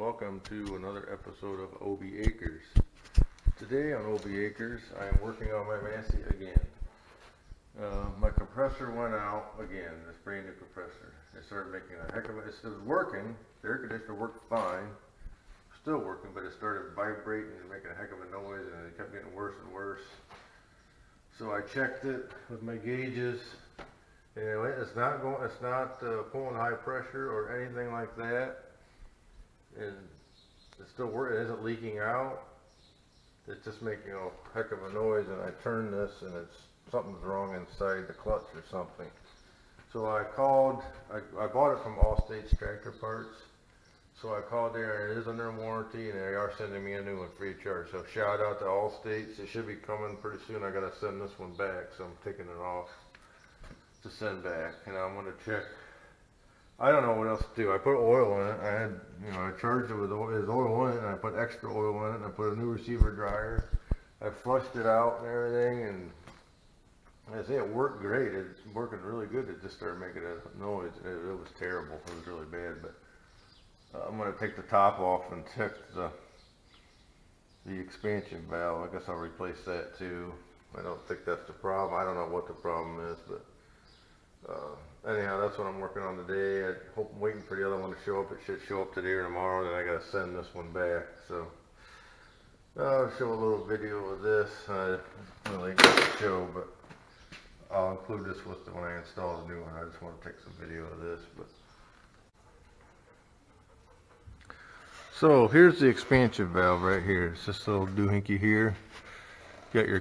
welcome to another episode of OB Acres. Today on OB Acres, I am working on my Massey again. My compressor went out again, this brand new compressor. It started making a heck of a, it was working, the air conditioner worked fine, still working, but it started vibrating and making a heck of a noise, and it kept getting worse and worse. So I checked it with my gauges, and it's not pulling high pressure or anything like that. And it's still working, it isn't leaking out. It's just making a heck of a noise, and I turn this and something's wrong inside the clutch or something. So I called, I bought it from Allstate's Tractor Parts. So I called there, and it is under warranty, and they are sending me a new one free of charge. So shout out to Allstate. It should be coming pretty soon. I gotta send this one back, so I'm taking it off to send back. And I'm gonna check. I don't know what else to do. I put oil in it. I charged it with oil. There's oil in it, and I put extra oil in it, and I put a new receiver dryer. I flushed it out and everything, and I say it worked great. It's working really good. It just started making a noise. It was terrible. It was really bad. But I'm going to take the top off and check the expansion valve. I guess I'll replace that too. I don't think that's the problem. I don't know what the problem is, but anyhow, that's what I'm working on today. I'm waiting for the other one to show up. It should show up today or tomorrow. Then I got to send this one back. So I'll show a little video of this. I really ain't got to show, but I'll include this with when I install the new one. I just want to take some video of this. So here's the expansion valve right here. It's this little doohickey here. You got your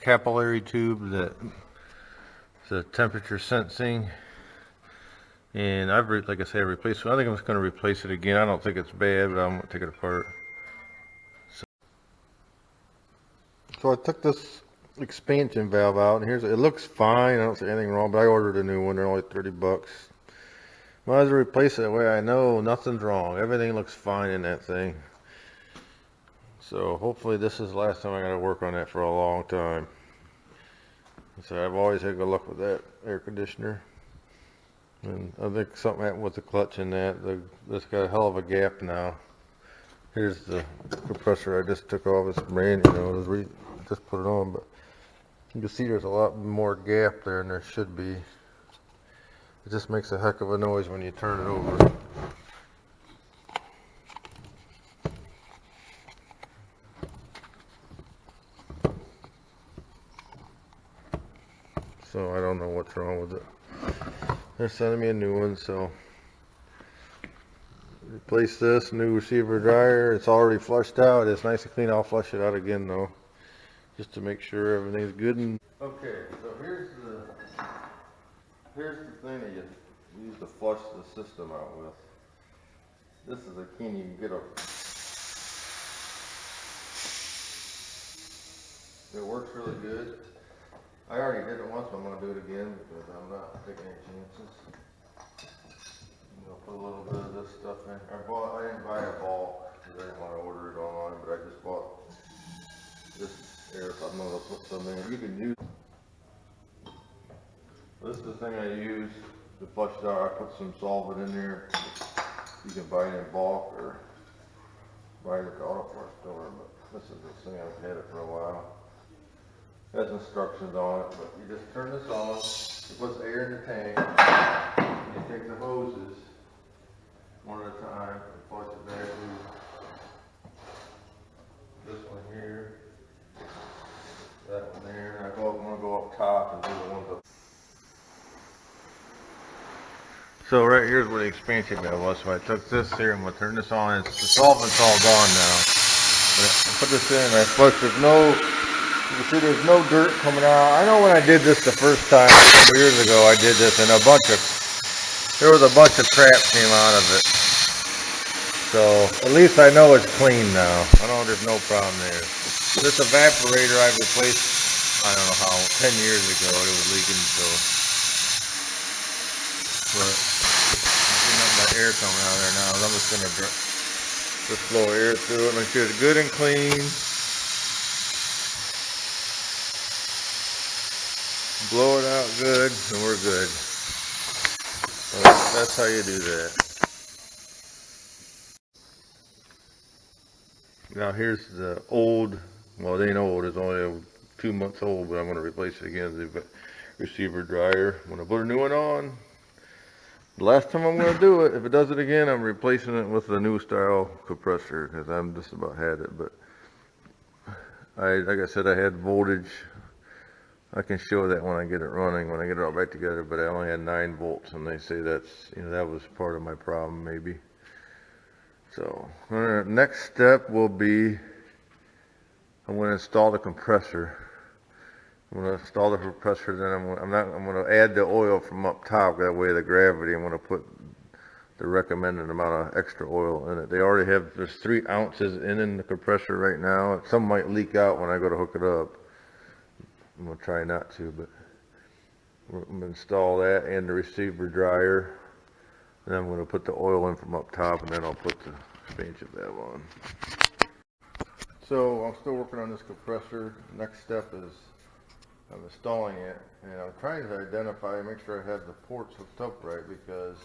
capillary tube that the temperature sensing, and like I say, I replaced it. I think I'm just going to replace it again. I don't think it's bad, but I'm going to take it apart. So I took this expansion valve out, and it looks fine. I don't see anything wrong, but I ordered a new one. They're only 30 bucks. Might as well replace it that way. I know nothing's wrong. Everything looks fine in that thing. So hopefully this is the last time I got to work on that for a long time. So I've always had good luck with that air conditioner, and I think something happened with the clutch in that. It's got a hell of a gap now. Here's the compressor I just took off. It's brand, just put it on, but you can see there's a lot more gap there than there should be. It just makes a heck of a noise when you turn it over. So I don't know what's wrong with it. They're sending me a new one, so replace this, new receiver dryer. It's already flushed out. It's nice and clean. I'll flush it out again though, just to make sure everything's good. Okay, so here's the thing that you use to flush the system out with. This is a can you can get a. It works really good. I already did it once, but I'm going to do it again because I'm not taking any chances. Put a little bit of this stuff in. I didn't buy a bulk because I didn't want to order it online, but I just bought this air. So I'm going to put some in. You can use. This is the thing I use to flush it out. I put some solvent in there. You can buy it in bulk or buy it at the auto parts store, but this is the thing. I've had it for a while. It has instructions on it, but you just turn this on, it puts air in the tank, and you take the hoses one at a time and flush it back through this one here, that one there, and I'm going to go up top and do the ones up. So right here's where the expansion valve was. So I took this here, I'm going to turn this on. The solvent's all gone now. But I put this in and I flushed. You see there's no dirt coming out. I know when I did this the first time, a couple years ago, I did this and there was a bunch of crap came out of it. So at least I know it's clean now. I know there's no problem there. This evaporator I replaced, I don't know how, 10 years ago it was leaking, so. But there's not much air coming out of there now. I'm just going to just blow air through it, make sure it's good and clean. Blow it out good, and we're good. So that's how you do that. Now here's the old, well it ain't old, it's only 2 months old, but I'm going to replace it again. The receiver dryer. I'm going to put a new one on. The last time I'm going to do it, if it does it again, I'm replacing it with a new style compressor because I'm just about had it. But like I said, I had voltage. I can show that when I get it running, when I get it all back together, but I only had 9 volts, and they say that's, that was part of my problem maybe. So next step will be I'm going to install the compressor. I'm going to install the compressor, then I'm going to add the oil from up top. That way the gravity, I'm going to put the recommended amount of extra oil in it. They already have, there's 3 ounces in the compressor right now. Some might leak out when I go to hook it up. I'm going to try not to, but I'm going to install that and the receiver dryer. And I'm going to put the oil in from up top, and then I'll put the expansion valve on. So I'm still working on this compressor. Next step is I'm installing it, and I'm trying to identify, make sure I have the ports hooked up right, because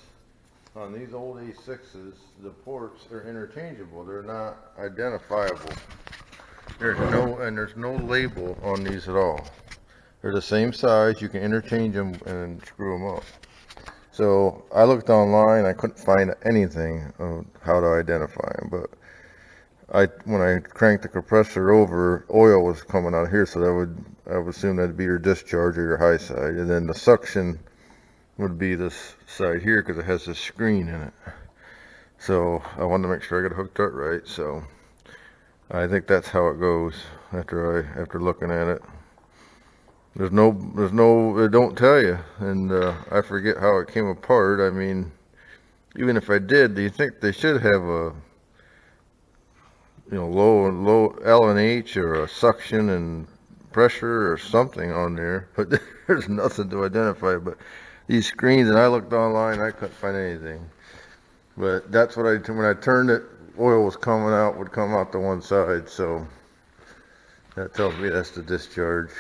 on these old A6s, the ports are interchangeable. They're not identifiable. There's no label on these at all. They're the same size. You can interchange them and screw them up. So I looked online. I couldn't find anything on how to identify them. But when I cranked the compressor over, oil was coming out here. So I would assume that'd be your discharge or your high side, and then the suction would be this side here because it has this screen in it. So I wanted to make sure I got it hooked up right. So I think that's how it goes after looking at it. There's no, it don't tell you, and I forget how it came apart. I mean, even if I did, do you think they should have a, low L and H or a suction and pressure or something on there? But there's nothing to identify. But these screens, and I looked online, I couldn't find anything. But that's what when I turned it, oil would come out to one side. So that tells me that's the discharge.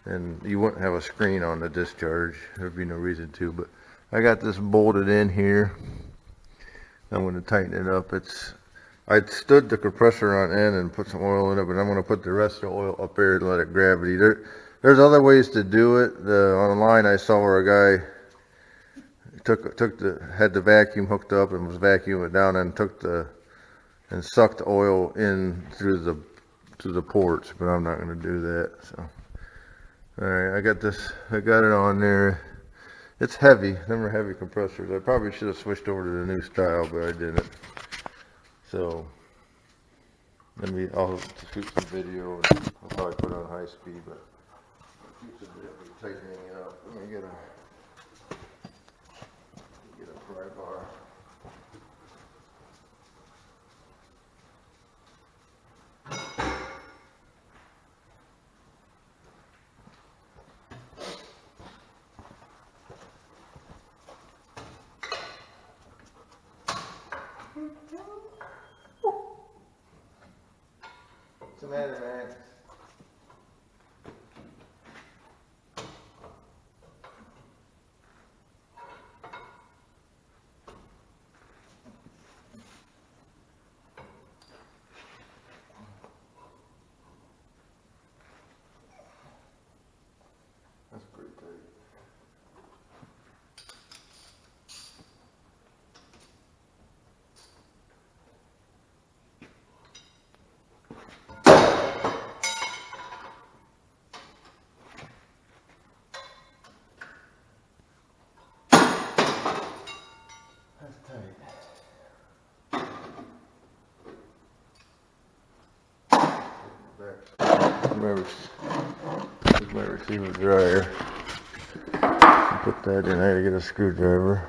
And you wouldn't have a screen on the discharge. There'd be no reason to, but I got this bolted in here. I'm going to tighten it up. I stood the compressor on end and put some oil in it, but I'm going to put the rest of the oil up there and let it gravity. There's other ways to do it. Online I saw where a guy had the vacuum hooked up and was vacuuming it down and sucked oil in through the ports, but I'm not going to do that. So. Alright, I got it on there. It's heavy, them are heavy compressors. I probably should have switched over to the new style, but I didn't. So, I'll shoot some video, and I'll probably put it on high speed, but tightening it up. Let me get a pry bar. What's the matter, man? That's pretty tight. Here's my receiver dryer. Put that in. I gotta get a screwdriver.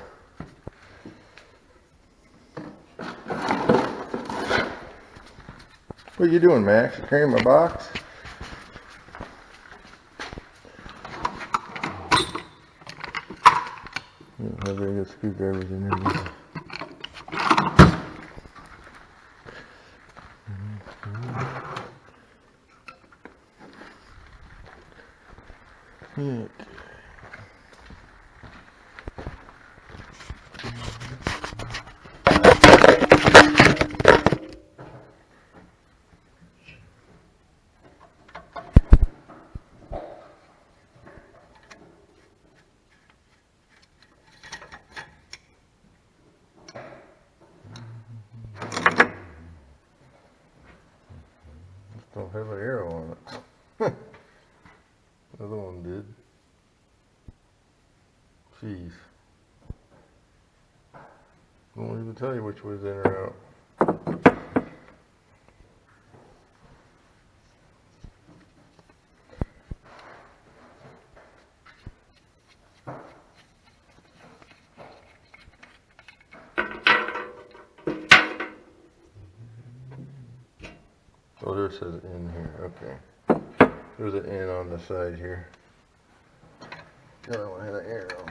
What are you doing, Max? You carrying my box? I don't have any good screwdrivers in there. Okay. don't have an arrow on it. The other one did. Jeez. Won't even tell you which was in or out. Oh, there says in here. Okay. There's an N on the side here. The other one had an arrow.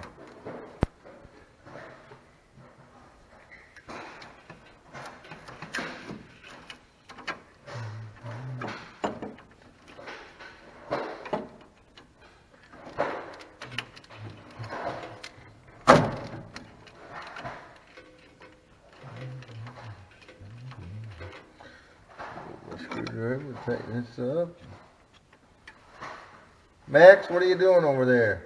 Screwdriver, tighten this up. Max, what are you doing over there?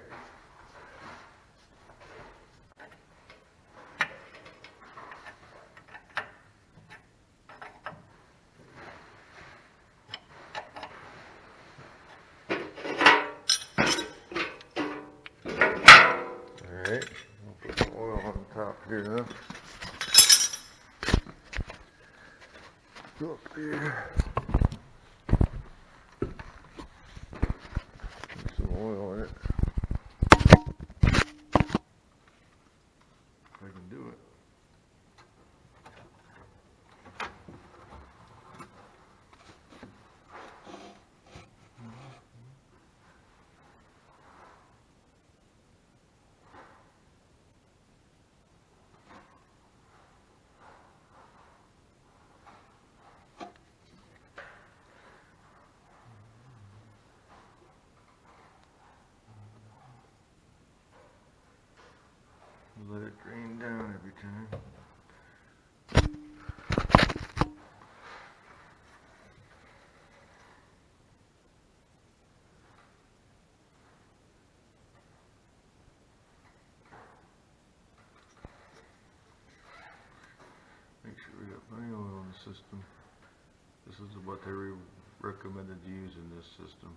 Alright, we'll put some oil on the top here now. Go up there. Put some oil in it. If I can do it. Let it drain down every time. Make sure we got plenty of oil in the system. This is what they recommended to use in this system.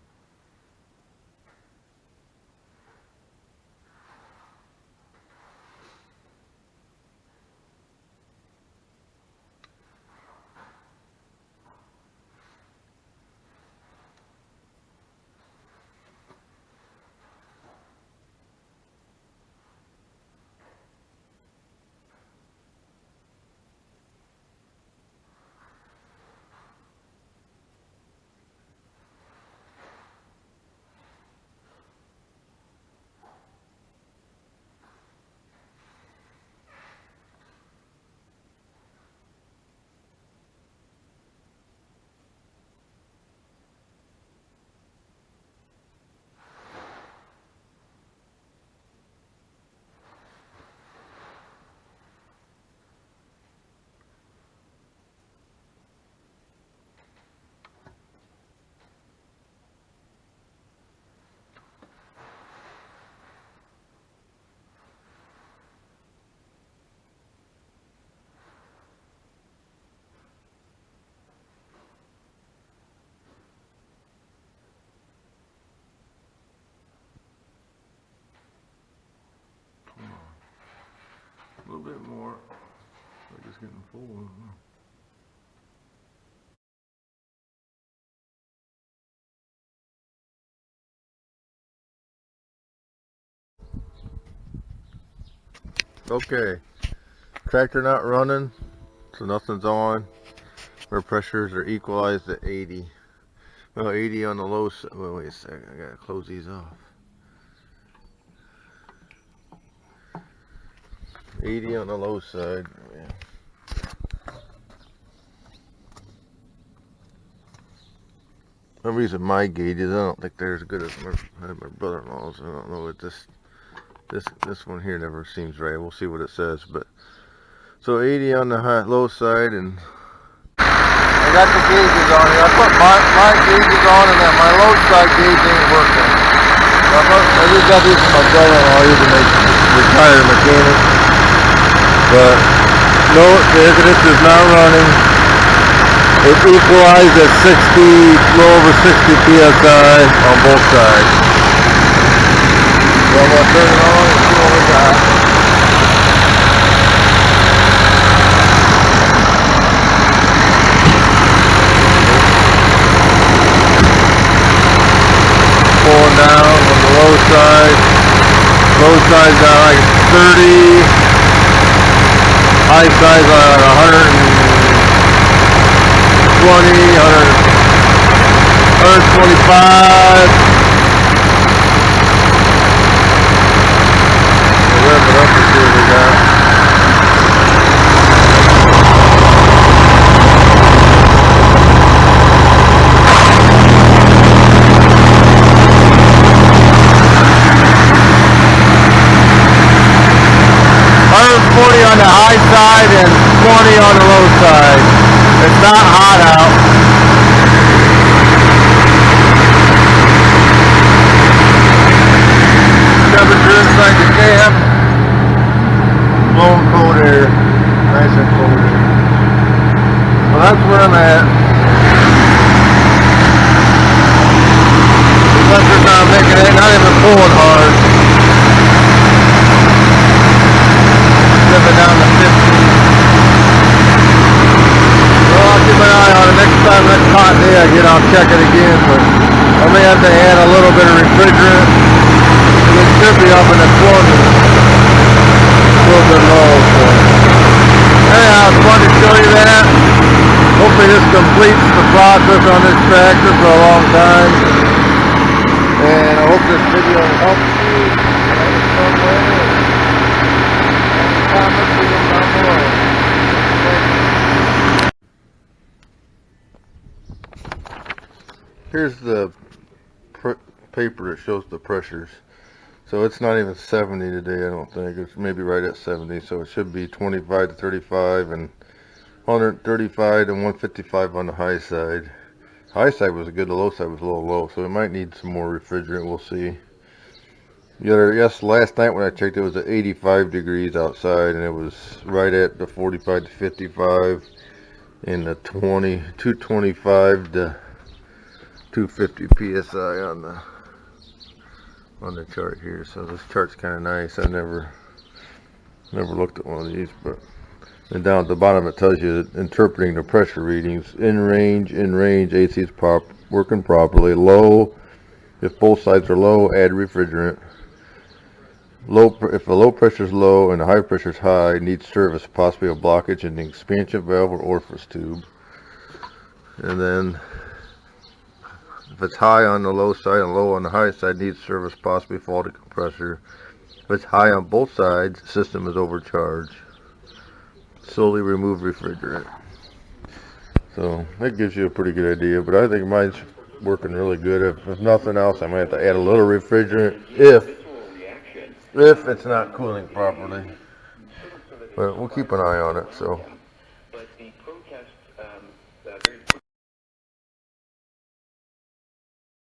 A little bit more. Like it's getting full. Okay, tractor not running, so nothing's on. Our pressures are equalized at 80. Well, 80 on the low side. Well, wait a second, I gotta close these off. 80 on the low side. Yeah. I'm using my gauges. I don't think they're as good as my brother-in-law's. I don't know what this one here never seems right. We'll see what it says. But so 80 on the low side, and I got the gauges on here. I put my gauges on, and then my low side gauge ain't working. So I just got these from my brother-in-law. He's a retired mechanic. But no, this is not running. It's equalized at 60, a little over 60 psi on both sides. So I'm going to turn it on and see what we got. Pulling down on the low side. Low side's down like 30. High side's on 120, 125. We'll rev it up and see what we got. On the high side and 20 on the low side. It's not hot out. Temperature inside the cab. Blowing cold air. Nice and cold air. So that's where I'm at. The pressure's not making it, not even pulling hard. Down to 50. Well, I'll keep an eye on it. Next time, next hot day I get, I'll check it again. But I may have to add a little bit of refrigerant. It should be up in the 20s. A little bit low. So. Anyhow, I just wanted to show you that. Hopefully this completes the process on this tractor for a long time. And I hope this video helps you in some way. Here's the paper that shows the pressures. So it's not even 70 today, I don't think. It's maybe right at 70. So it should be 25 to 35 and 135 to 155 on the high side. High side was good, the low side was a little low. So it might need some more refrigerant, we'll see. Yes, last night when I checked it was at 85 degrees outside and it was right at the 45 to 55 and the 225 to 250 psi on the chart here. So this chart's kind of nice. I never looked at one of these, but and down at the bottom it tells you interpreting the pressure readings. In range, AC is working properly. Low, if both sides are low, add refrigerant. If the low pressure is low and the high pressure is high, needs service, possibly a blockage in the expansion valve or orifice tube. And then if it's high on the low side and low on the high side, needs service, possibly faulty compressor. If it's high on both sides, the system is overcharged. Slowly remove refrigerant. So that gives you a pretty good idea, but I think mine's working really good. If nothing else, I might have to add a little refrigerant if it's not cooling properly, but we'll keep an eye on it. So